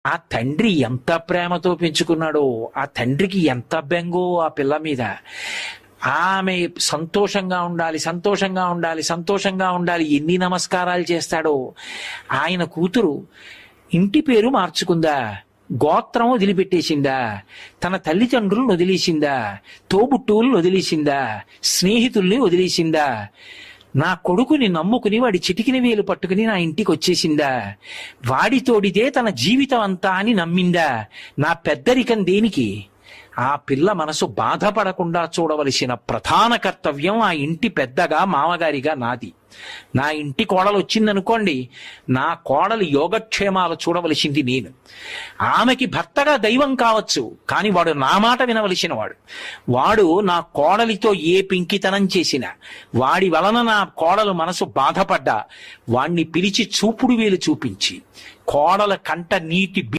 ఆ తండ్రి ఎంత ప్రేమతో పెంచుకున్నాడో, ఆ తండ్రికి ఎంత బెంగో ఆ పిల్ల మీద. ఆమె సంతోషంగా ఉండాలి, సంతోషంగా ఉండాలి, సంతోషంగా ఉండాలి, ఎన్ని నమస్కారాలు చేస్తాడో. ఆయన కూతురు ఇంటి పేరు మార్చుకుందా, గోత్రం వదిలిపెట్టేసిందా, తన తల్లిదండ్రులను వదిలేసిందా, తోబుట్టువులను వదిలేసిందా, స్నేహితుల్ని వదిలేసిందా, నా కొడుకుని నమ్ముకుని వాడి చిటికిన వేలు పట్టుకుని నా ఇంటికి వచ్చేసిందా, వాడి తోడితే తన జీవితం అంతా అని నమ్మిందా. నా పెద్దరికం దేనికి? ఆ పిల్ల మనసు బాధపడకుండా చూడవలసిన ప్రధాన కర్తవ్యం ఆ ఇంటి పెద్దగా, మామగారిగా నాది. నా ఇంటి కోడలు వచ్చిందనుకోండి, నా కోడలు యోగక్షేమాలు చూడవలసింది నేను. ఆమెకి భర్తగా దైవం కావచ్చు, కానీ వాడు నా మాట వినవలసిన వాడు. వాడు నా కోడలితో ఏ పింకితనం చేసినా, వాడి వలన నా కోడలు మనసు బాధపడ్డా, వాణ్ణి పిలిచి చూపుడు వేలు చూపించి కోడల కంట నీటి